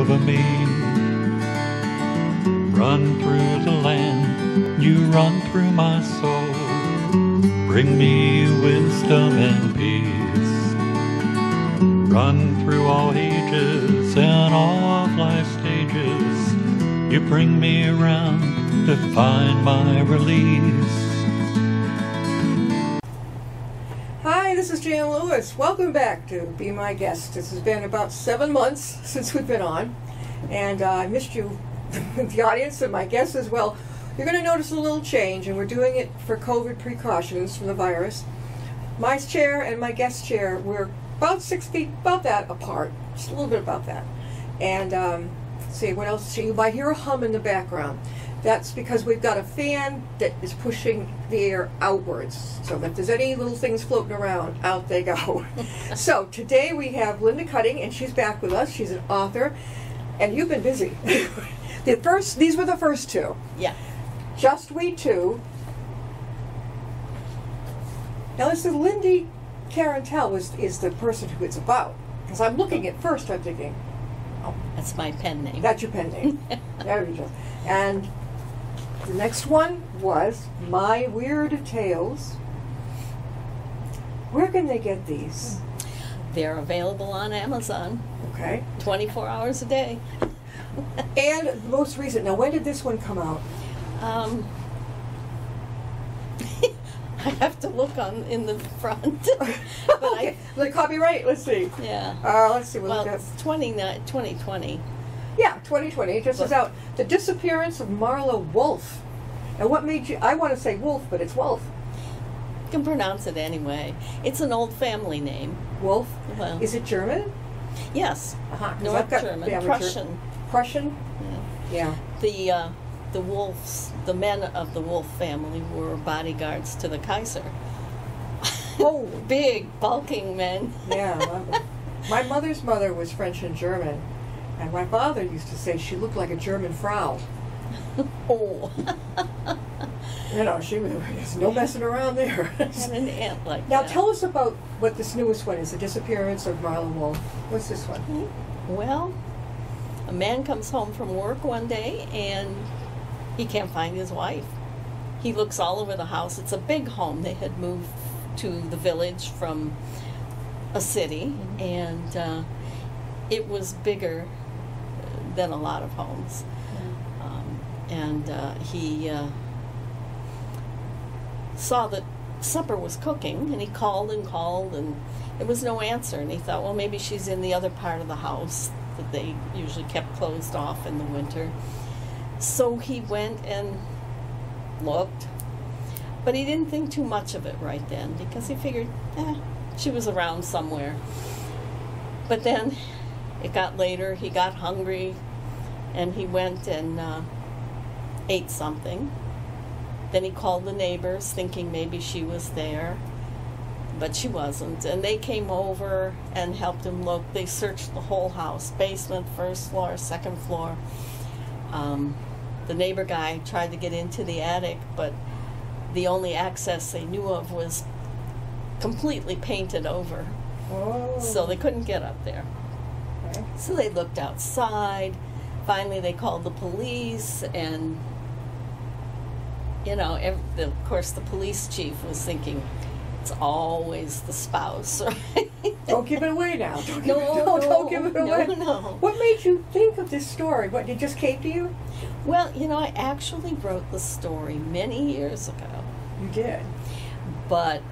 over me. Run through the land, you run through my soul. Bring me wisdom and peace. Run through all ages and all of life's stages. You bring me around to find my release. Hi, this is Jan Lewis. Welcome back to Be My Guest. This has been about 7 months since we've been on, and I missed you, the audience, and my guests as well. You're going to notice a little change, and we're doing it for COVID precautions from the virus. My chair and my guest chair were about 6 feet, about that apart, just a little bit about that. And let's see, what else? So you might hear a hum in the background. That's because we've got a fan that is pushing the air outwards. So if there's any little things floating around, out they go. So today we have Linda Cutting, and she's back with us. She's an author, and you've been busy. These were the first two. Yeah. Just We Two. Now this is Lindy Carantel is the person who it's about. Because I'm looking at first, I'm thinking, oh, That's my pen name. that's your pen name. There we go. And the next one was My Weird Tales. Where can they get these? They're available on Amazon Okay. 24 hours a day. And the most recent. Now, when did this one come out? I have to look in the front. But Okay. The copyright. Let's see. Yeah. Let's see. Well, Look at. it's 2020. Yeah, 2020. It just is out. The Disappearance of Marla Wolf. And what made you? I want to say Wolf, but it's Wolf. You can pronounce it anyway. It's an old family name. Wolf. Well, Is it German? yes. 'Cause I've North got German. family Prussian. Prussian. Yeah. Yeah. The Wolves, the men of the Wolf family were bodyguards to the Kaiser. Oh. Big, bulking men. Yeah. My mother's mother was French and German, and my father used to say she looked like a German Frau. Oh. You know, there's no messing around there. Had an aunt like Now that. tell us about what this newest one is, The Disappearance of Marla Wolf. What's this one? Well, a man comes home from work one day and he can't find his wife. He looks all over the house. It's a big home. They had moved to the village from a city, and it was bigger than a lot of homes. He saw that supper was cooking, and he called, and there was no answer. And he thought, well, maybe she's in the other part of the house that they usually kept closed off in the winter. So he went and looked, but he didn't think too much of it right then, because he figured, she was around somewhere. But then it got later, he got hungry, and he went and ate something. Then he called the neighbors, thinking maybe she was there, but she wasn't. And they came over and helped him look. They searched the whole house, basement, first floor, second floor. The neighbor guy tried to get into the attic, but the only access they knew of was completely painted over. Oh. So they couldn't get up there. Okay. So they looked outside. Finally, they called the police, and of course, the police chief was thinking, it's always the spouse, right? Don't give it away now. Don't give it No, away. no. What made you think of this story? What, it just came to you? Well, I actually wrote the story many years ago, You did. but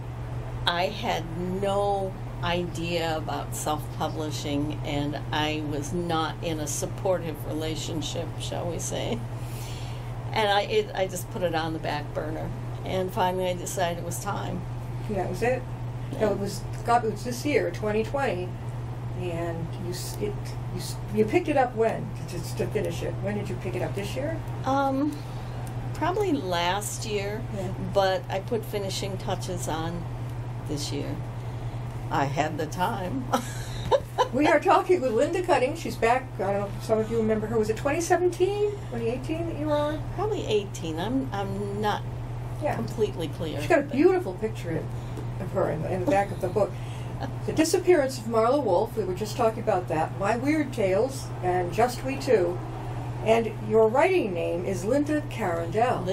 I had no idea about self-publishing, and I was not in a supportive relationship, shall we say. And I just put it on the back burner. And finally I decided it was time. Yeah, that was it. Yeah. No, it was this year, 2020, and you picked it up when to finish it. When did you pick it up? This year? Probably last year, Yeah. but I put finishing touches on this year. I had the time. We are talking with Linda Cutting. She's back. I don't know if some of you remember her. Was it 2017, 2018 that you were on? Probably 18. I'm not Yeah. completely clear. She's got a but- beautiful picture of her in the back of the book. The Disappearance of Marla Wolf, we were just talking about that. My Weird Tales, and Just We Two. And your writing name is Linda Carandell.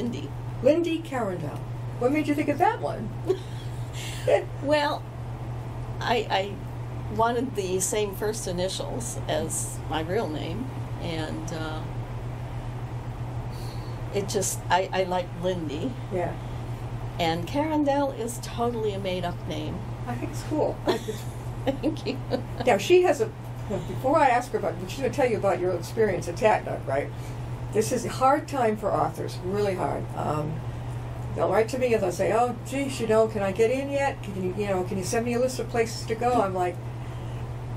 Lindy Carandell. What made you think of that one? Well, I wanted the same first initials as my real name, and it just, I like Lindy. Yeah. And Carandell is totally a made-up name. I think it's cool. Thank you. Now, she has a... Before I ask her about it, she's going to tell you about your experience at Tatnuk, right? This is a hard time for authors, really hard. They'll write to me and they'll say, "Oh, geez, can I get in yet? Can you send me a list of places to go?" I'm like,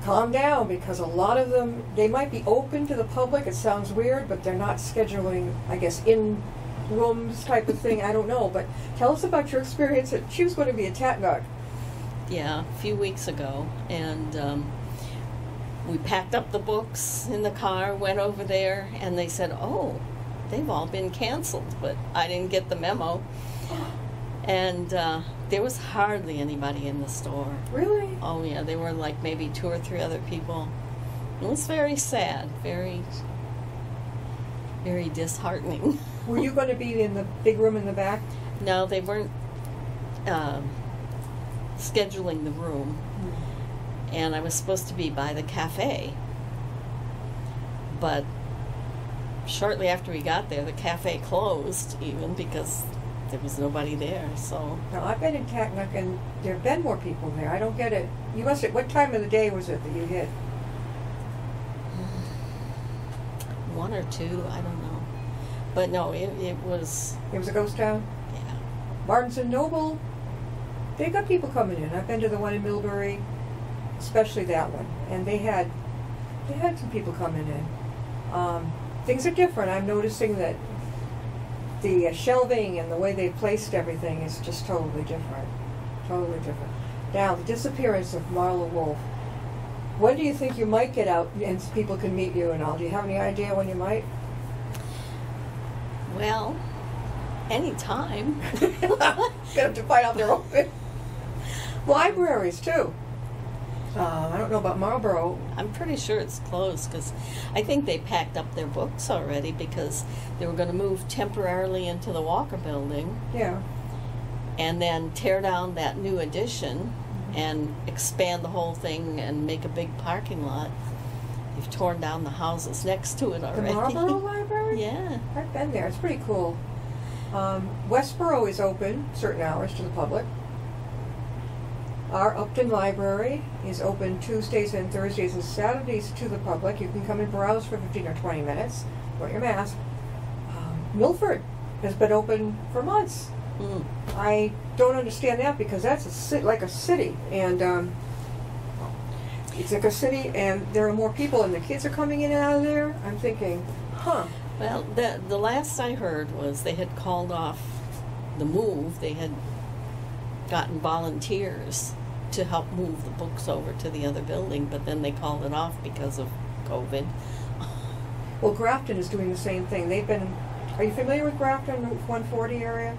calm down, because a lot of them, they might be open to the public. It sounds weird, but they're not scheduling, I guess, in rooms type of thing. I don't know, but tell us about your experience. She was going to be at Tatnuk. Yeah, a few weeks ago, and we packed up the books in the car, went over there, and they said, "Oh, they've all been canceled," but I didn't get the memo. And there was hardly anybody in the store. Really? Oh, yeah, there were like maybe 2 or 3 other people. It was very sad, very, very disheartening. Were you going to be in the big room in the back? No, they weren't scheduling the room. And I was supposed to be by the cafe. But shortly after we got there, the cafe closed, even, because there was nobody there. So Now, I've been in Tatnuk, and there have been more people there. I don't get it. You must have... What time of the day was it that you hit? 1 or 2, I don't know. But no, it was... It was a ghost town? Yeah. Barnes & Noble, they got people coming in. I've been to the one in Millbury, especially that one, and they had some people coming in. Things are different. I'm noticing that the shelving and the way they placed everything is just totally different. Totally different. Now, the Disappearance of Marla Wolf. When do you think you might get out and people can meet you and all? Do you have any idea when you might? Well, anytime. Gonna have to find out they're open. Libraries, too. I don't know about Marlborough. I'm pretty sure it's closed, because I think they packed up their books already, because they were going to move temporarily into the Walker Building. Yeah. And then tear down that new addition and expand the whole thing and make a big parking lot. You've torn down the houses next to it already. The Marlborough Library? Yeah. I've been there. It's pretty cool. Westboro is open certain hours to the public. Our Upton Library is open Tuesdays and Thursdays and Saturdays to the public. You can come and browse for 15 or 20 minutes. Wear your mask. Milford has been open for months. Mm. I don't understand that, because that's like a city, and it's like a city, and there are more people, and the kids are coming in and out of there. I'm thinking, huh. Well, the last I heard was they had called off the move. They had gotten volunteers to help move the books over to the other building, but then they called it off because of COVID. Well, Grafton is doing the same thing. They've been... Are you familiar with Grafton, Route 140 area?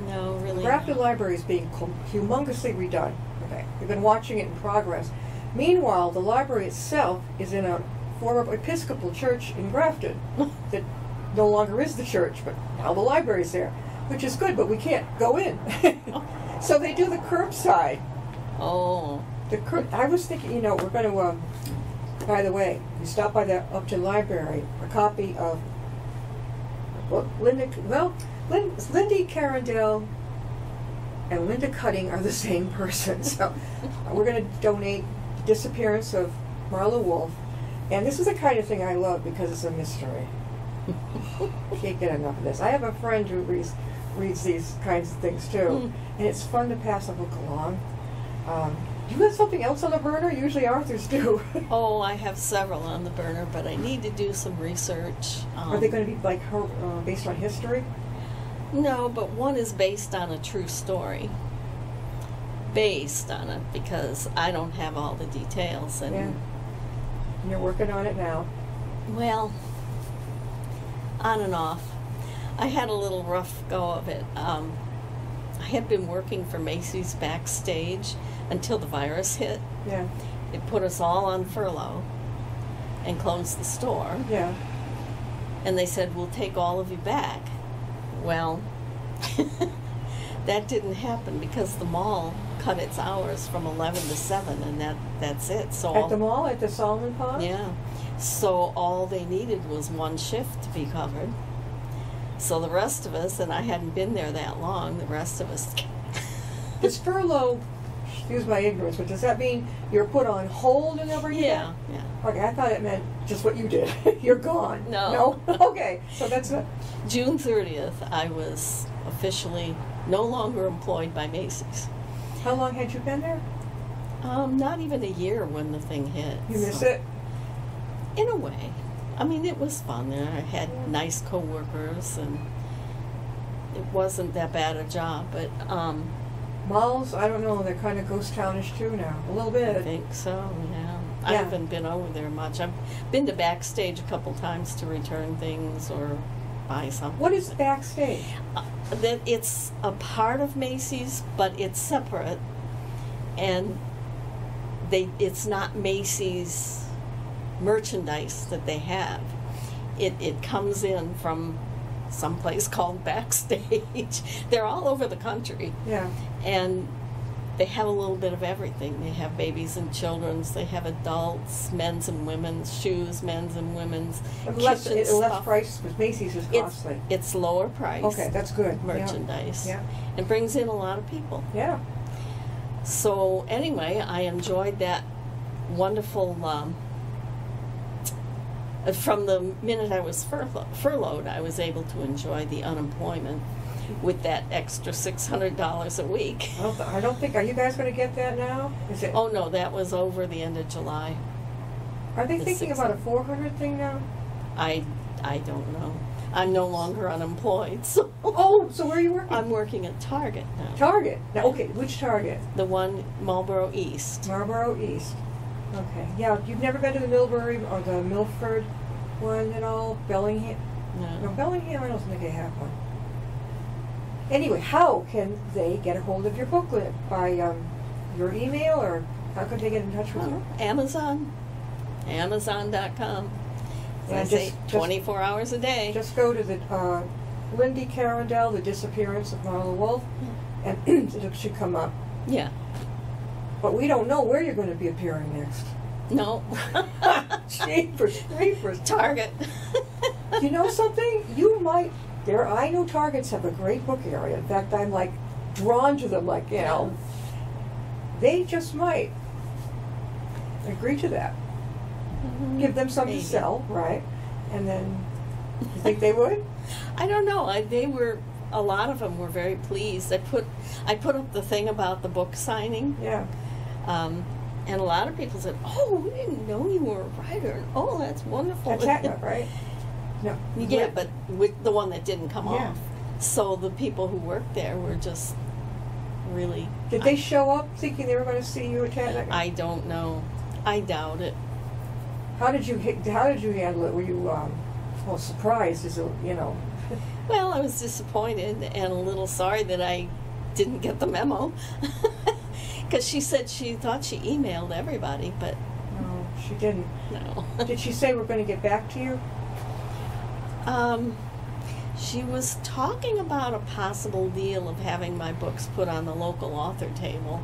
No, really. Grafton Library is being humongously redone. Okay, we've been watching it in progress. Meanwhile, the library itself is in a former Episcopal church in Grafton that no longer is the church, but now the library's there, which is good, but we can't go in. So they do the curbside. Oh. I was thinking, we're going to, by the way, you stop by the Upton Library, a copy of a book. Lindy Carandell and Linda Cutting are the same person. So we're going to donate The Disappearance of Marla Wolf. And this is the kind of thing I love, because it's a mystery. Can't get enough of this. I have a friend who reads these kinds of things too, and it's fun to pass a book along. Do you have something else on the burner? Usually authors do. Oh, I have several on the burner, but I need to do some research. Are they going to be like based on history? No, but one is based on a true story. Based on it, because I don't have all the details. And Yeah. And you're working on it now. Well, on and off. I had a little rough go of it. I had been working for Macy's backstage until the virus hit. Yeah. It put us all on furlough and closed the store. Yeah. And they said, we'll take all of you back. Well, that didn't happen because the mall cut its hours from 11 to 7, and that's it. So At the mall, at the Solomon Pond? yeah. So all they needed was one shift to be covered. So the rest of us, and I hadn't been there that long, the rest of us. Does furlough, excuse my ignorance, but does that mean you're put on hold and never get Yeah, back? yeah. Okay, I thought it meant just what you did. You're gone. No. No? Okay, so that's not. June 30th, I was officially no longer employed by Macy's. How long had you been there? Not even a year when the thing hit. You miss so- it? In a way. I mean, it was fun there. I had nice coworkers, and it wasn't that bad a job, but Malls, I don't know, they're kind of ghost townish too now. A little I bit. think so, yeah. I Yeah. haven't been over there much. I've been to Backstage a couple times to return things or buy something. What is backstage? That it's a part of Macy's, but it's separate, and it's not Macy's merchandise that they have. It comes in from someplace called Backstage. They're all over the country, Yeah. and they have a little bit of everything. They have babies and children's, they have adults, men's and women's, shoes, men's and women's, Less kitchen stuff. price, because Macy's is costly. It's lower price Okay, that's good. Yeah. merchandise. Yeah. It brings in a lot of people. Yeah. So anyway, I enjoyed that wonderful. From the minute I was furloughed, I was able to enjoy the unemployment with that extra $600 a week. I don't think. Are you guys going to get that now? Is it? Oh no, that was over the end of July. Are they the thinking about a 400 thing now? I don't know. I'm no longer unemployed, so Oh, so where are you working? I'm working at Target now. Target. Now, okay, which Target? The one Marlboro East. Marlboro East. Okay. Yeah, you've never been to the Millbury or the Milford one at all? Bellingham? No, No. Bellingham, I don't think they have one. Anyway, how can they get a hold of your booklet? By your email, or how could they get in touch with you? Amazon. Amazon.com. As Yeah, I say, just- 24 hours a day. Just go to the Lindy Carandell, The Disappearance of Marla Wolf, and it should come up. Yeah. But we don't know where you're going to be appearing next. No. Jeepers creepers. Target. You know something? You might. I know Targets have a great book area. In fact, I'm like drawn to them. Like, you know, they just might agree to that. Give them something Maybe. to sell, right? And then, you think they would? I don't know. A lot of them were very pleased. I put up the thing about the book signing, Yeah. and a lot of people said, "Oh, we didn't know you were a writer." And, "Oh, that's wonderful." That's Hatnut, right? No. Yeah, but with the one that didn't come Yeah. off. So the people who worked there were just really. Did they show up thinking they were going to see you at Hatnut? I don't know. I doubt it. How did you handle it? Were you well, surprised? Is it, you know? Well, I was disappointed and a little sorry that I didn't get the memo. Because she said she thought she emailed everybody, but No, she didn't. no. Did she say we're going to get back to you? She was talking about a possible deal of having my books put on the local author table,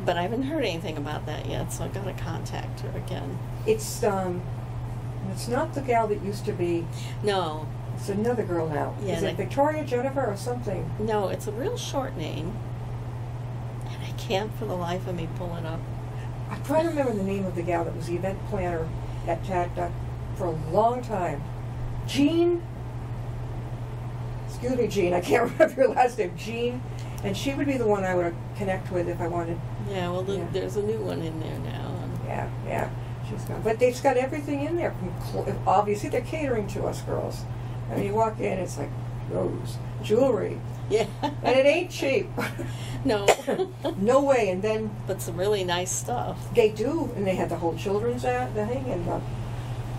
but I haven't heard anything about that yet, so I got to contact her again. It's not the gal that used to be. No, It's another girl now. Yeah, Is it Victoria Jennifer or something? no, it's a real short name, and I can't for the life of me pull it up. I'm trying to remember the name of the gal that was the event planner at TADDUC for a long time. Jean? Excuse me, Jean. I can't remember your last name. Jean. And she would be the one I would connect with if I wanted. Yeah, well, Yeah. there's a new one in there now. Yeah. She's got. But they've got everything in there. Obviously, they're catering to us girls. I mean, you walk in, it's like clothes, jewelry, Yeah. and it ain't cheap. No. No way. And then But some really nice stuff. they do, and they had the whole children's thing, and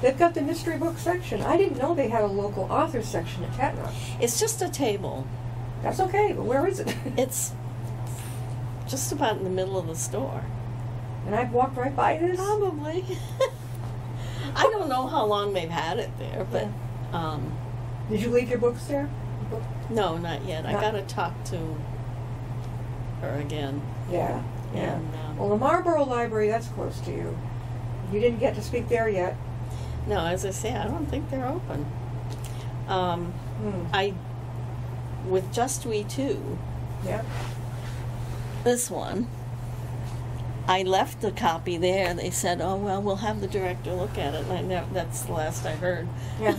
they've got the mystery book section. I didn't know they had a local author section at Tatnall. It's just a table. That's okay, but where is it? It's just about in the middle of the store. And I've walked right by this? Probably. I don't know how long they've had it there, but Did you leave your books there? no, not yet. I Not- got to talk to her again. Yeah. Yeah. And, Well, the Marlborough Library, that's close to you. You didn't get to speak there yet. no, as I say, I don't think they're open. With Just We Two, Yeah. this one, I left the copy there. They said, "Oh well, we'll have the director look at it." And that's the last I heard. Yeah.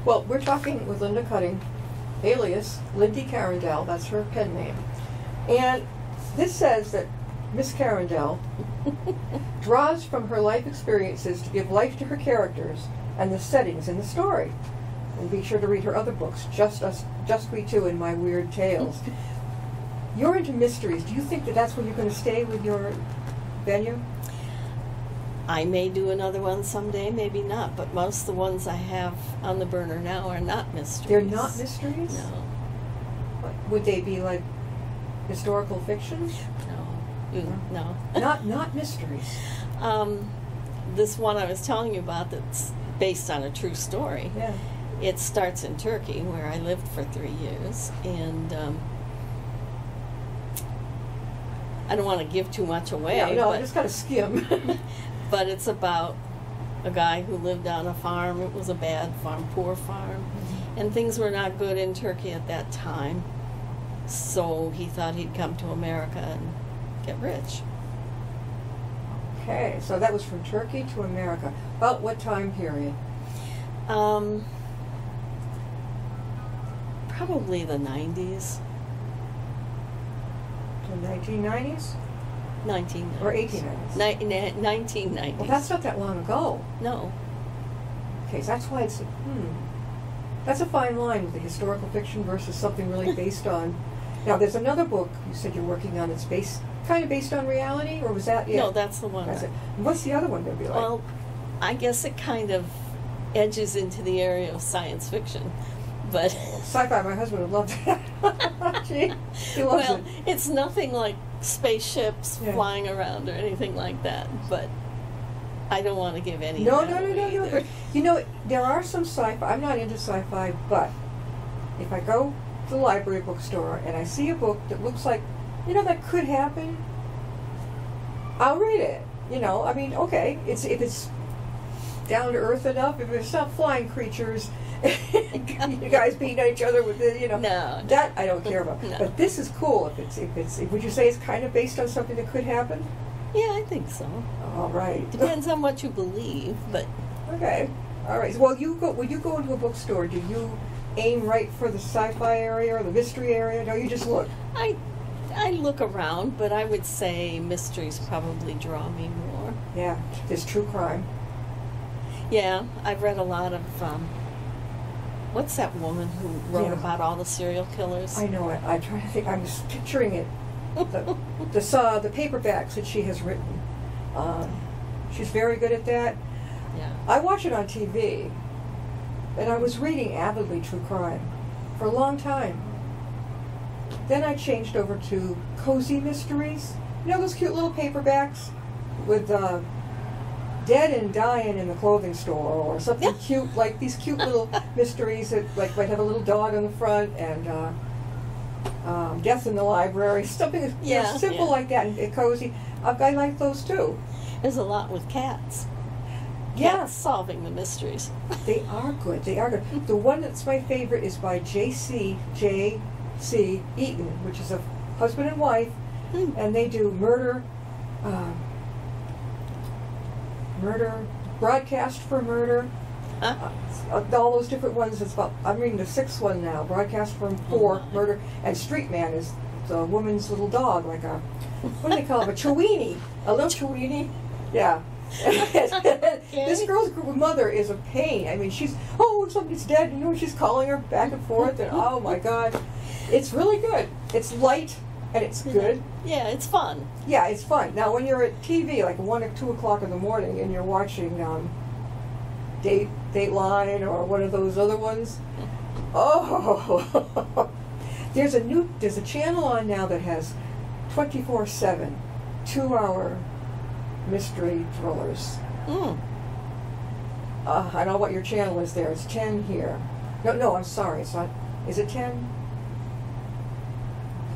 Well, we're talking with Linda Cutting, alias Lindy Carindel. That's her pen name. And this says that Miss Carindel draws from her life experiences to give life to her characters and the settings in the story. And be sure to read her other books, Just We Two and My Weird Tales. You're into mysteries. Do you think that that's where you're going to stay with your venue? I may do another one someday, maybe not. But most of the ones I have on the burner now are not mysteries. They're not mysteries? No, Would they be like historical fiction? no. Not mysteries. This one I was telling you about that's based on a true story. Yeah. It starts in Turkey, where I lived for 3 years, and I don't want to give too much away. Yeah, no, but, I just got to skim. but it's about a guy who lived on a farm. It was a bad farm, poor farm, and things were not good in Turkey at that time. So he thought he'd come to America and get rich. Okay, so that was from Turkey to America. About what time period? Probably the 90s. The 1990s? 1990s. Or 1890s? 1990s. Well, that's not that long ago. No. Okay, so that's why it's, that's a fine line with the historical fiction versus something really based on. Now, there's another book you said you're working on that's kind of based on reality, or was that it? No, that's the one. That's it. And what's the other one going to be like? Well, I guess it kind of edges into the area of science fiction, but Sci-fi, my husband would love that. He loves well, it. it's nothing like spaceships Yeah. flying around or anything like that. But I don't want to give any. No, of that away no. either. But, you know, there are some sci-fi. I'm not into sci-fi, but if I go to the library bookstore and I see a book that looks like, that could happen, I'll read it. I mean, okay, if it's down to earth enough, if it's not flying creatures, you guys beating each other with the, No. that I don't care about. No. But this is cool. If would you say it's kind of based on something that could happen? Yeah, I think so. All right. Depends on what you believe, but Okay. All right. Well, when you go into a bookstore, do you aim right for the sci-fi area or the mystery area? No, you just look. I look around, but I would say mysteries probably draw me more. Yeah, there's true crime. Yeah, I've read a lot of. What's that woman who wrote Yeah. about all the serial killers? I know it. I'm trying to think. I'm just picturing it. The paperbacks that she has written. She's very good at that. Yeah. I watch it on TV, and I was reading avidly true crime for a long time. Then I changed over to cozy mysteries. Those cute little paperbacks with dead and dying in the clothing store, or something cute, like these cute little mysteries that might have a little dog on the front, and death in the library, something simple like that and cozy. I like those too. There's a lot with cats. Yeah. Cats solving the mysteries. They are good. They are good. The one that's my favorite is by J.C. Eaton, which is a husband and wife, and they do murder, broadcast for murder, all those different ones. I'm reading the 6th one now, broadcast for murder, and Street Man is the woman's little dog, like what do they call him, a Chiweenie, a little Chiweenie, yeah. This girl's mother is a pain. I mean, somebody's dead, she's calling her back and forth, and oh my God, it's really good. It's light and it's good. Yeah, it's fun. Yeah, it's fun. Now, when you're at TV, like 1 or 2 o'clock in the morning, and you're watching Dateline or one of those other ones, There's a channel on now that has 24/7, 2-hour mystery thrillers. Mm. I know what your channel is there. It's 10 here. No, I'm sorry. It's not. Is it 10?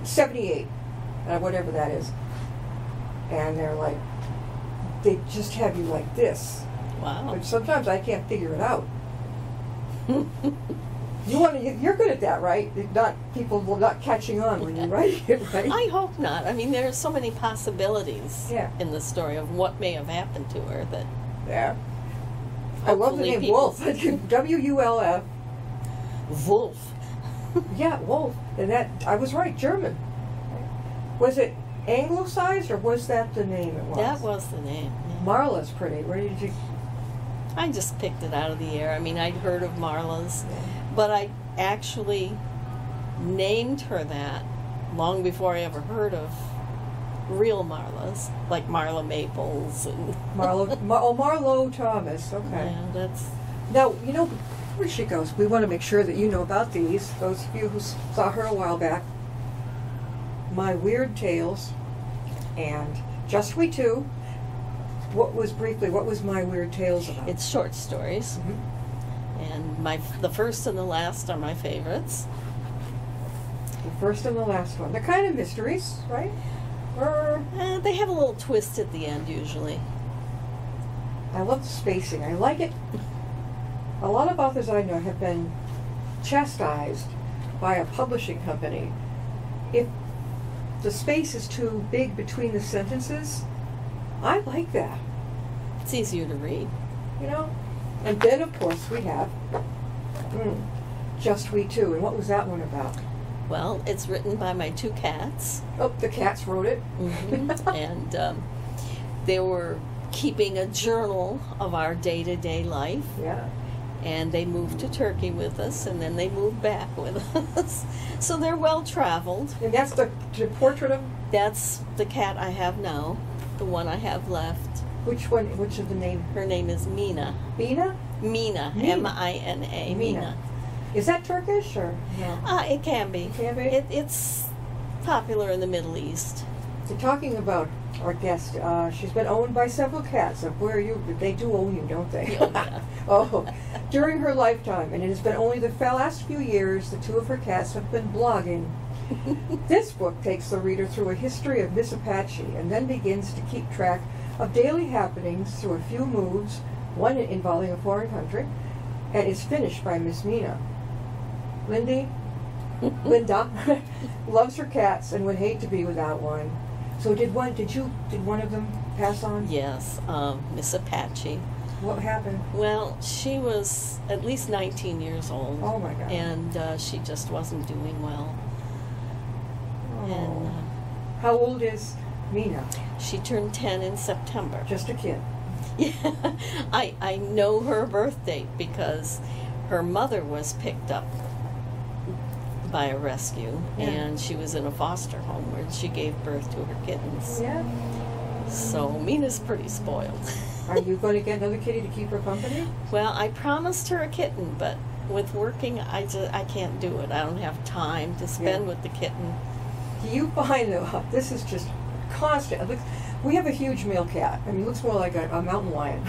78, whatever that is. And they're like, they just have you like this. Wow. But sometimes I can't figure it out. You're good at that, right? People not catching on when you write it, right? I hope not. I mean, there are so many possibilities Yeah. in the story of what may have happened to her that. Yeah. I love the Hopefully name people- Wolf. W-U-L-F. Wolf. Yeah, Wolf. And that, I was right, German. Was it anglicized or was that the name it was? That was the name. Yeah. Marla's pretty. Where did you? I just picked it out of the air. I mean, I'd heard of Marla's, but I actually named her that long before I ever heard of real Marla's, like Marla Maples and. Marlo Thomas. Okay. Yeah, that's. Now, you know, where she goes, we want to make sure that you know about these. Those of you who saw her a while back. My Weird Tales and Just We Two. What was My Weird Tales about? It's short stories, and the first and the last are my favorites. The first and the last one. They're kind of mysteries, right? Or They have a little twist at the end usually. I love the spacing. I like it. A lot of authors I know have been chastised by a publishing company if the space is too big between the sentences. I like that, It's easier to read. you know? And then, of course, we have Just We Two. And what was that one about? Well, it's written by my two cats, Oh, the cats wrote it. and they were keeping a journal of our day-to-day life, Yeah. and they moved to Turkey with us, and then they moved back with us. So they're well-traveled. And that's the portrait of That's the cat I have now, the one I have left. which one? Which of the name? Her name is Mina. Bina? Mina, Mina. M-I-N-A, Mina. Mina. Is that Turkish or no? It can be. Can be? It's popular in the Middle East. We're talking about our guest. She's been owned by several cats. Where are you? They do own you, don't they? Oh, yeah. Oh, during her lifetime, and it has been only the last few years the two of her cats have been blogging. This book takes the reader through a history of Miss Apache and then begins to keep track of daily happenings through a few moves, one involving a foreign country, and is finished by Miss Mina. Linda loves her cats and would hate to be without one. So did one of them pass on? Yes, Miss Apache. What happened? Well, she was at least 19 years old. Oh my God. And she just wasn't doing well. Oh. And How old is Mina? she turned 10 in September. Just a kid. Yeah, I know her birth date because her mother was picked up by a rescue, Yeah. and she was in a foster home where she gave birth to her kittens. Yeah. So Mina's pretty spoiled. Are you going to get another kitty to keep her company? Well, I promised her a kitten, but with working, I can't do it. I don't have time to spend Yeah. with the kitten. Do you find that this is just constant? Look, we have a huge male cat. I mean, he looks more like a mountain lion.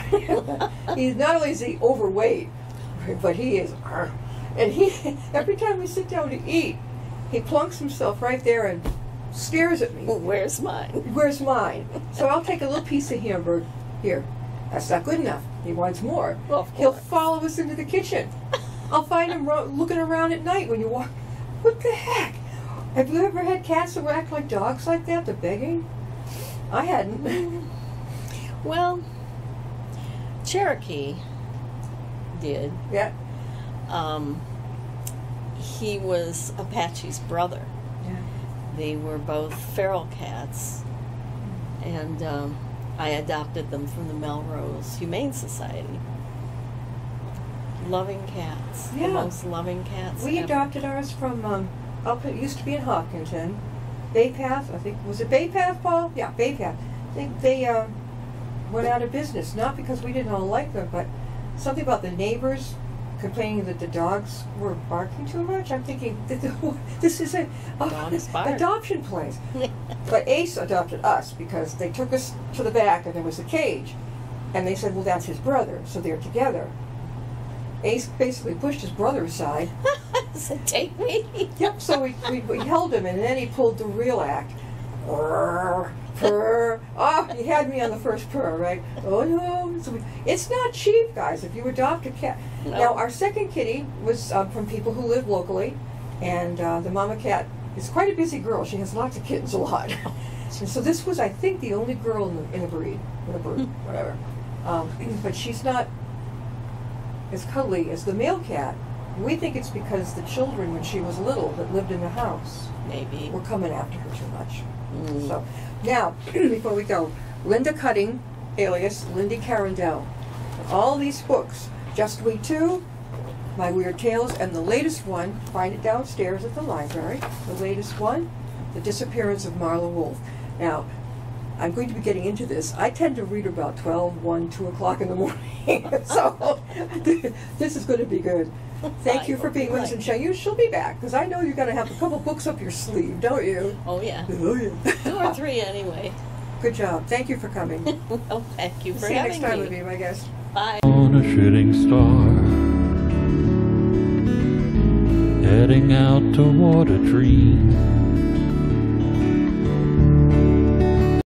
He's not only is he overweight, but he is. And he every time we sit down to eat, he plunks himself right there and stares at me. Where's mine? Where's mine? So I'll take a little piece of hamburger. Here. That's not good enough. He wants more. Well, of He'll course. follow us into the kitchen. I'll find him looking around at night when you walk. What the heck? Have you ever had cats that act like dogs like that? They're begging? I hadn't. Well, Cherokee did. Yeah. He was Apache's brother. Yeah. They were both feral cats, and I adopted them from the Melrose Humane Society. Loving cats. Yeah. The most loving cats We ever. adopted ours from, it used to be in Hopkinton. Baypath, I think. Was it Baypath, Paul? Yeah, Baypath. They went out of business, not because we didn't all like them, but something about the neighbors complaining that the dogs were barking too much. I'm thinking, this is a Dogs bark. adoption place. But Ace adopted us because they took us to the back and there was a cage. And they said, well, that's his brother, so they're together. Ace basically pushed his brother aside. So take me. Yep, so we held him, and then he pulled the real act. Purr, purr. Oh, he had me on the first purr, right? Oh, no. So it's not cheap, guys, if you adopt a cat. No. Now, our second kitty was from people who live locally, and the mama cat is quite a busy girl. She has lots of kittens, a lot. And so this was, I think, the only girl in a breed, whatever. But she's not as cuddly as the male cat. We think it's because the children, when she was little, that lived in the house, Maybe. were coming after her too much. So now, before we go, Linda Cutting, alias Lindy Carindel. All these books, Just We Two, My Weird Tales, and the latest one, find it downstairs at the library. The latest one, The Disappearance of Marla Wolf. Now, I'm going to be getting into this. I tend to read about 12, 1, 2 o'clock in the morning. So this is going to be good. Thank you for being with us, and she'll be back, because I know you're going to have a couple books up your sleeve, don't you? Oh, yeah. Oh, yeah. 2 or 3 anyway. Good job. Thank you for coming. Oh, thank you for See you having next time me. with me, my guest. Bye. On a shooting star, heading out toward a dream.